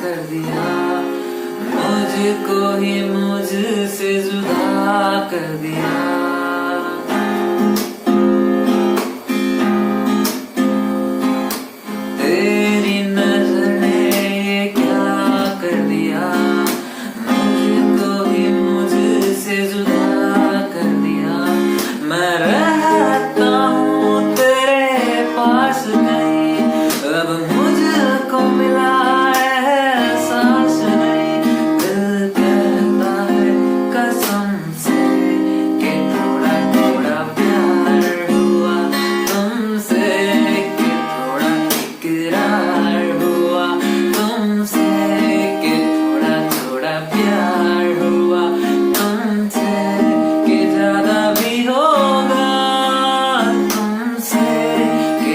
कर दिया, मुझको ही मुझसे जुदा कर दिया। तेरी नजर ने ये क्या कर दिया, मुझको ही मुझसे जुदा कर दिया। मैं रहता हूँ तेरे पास।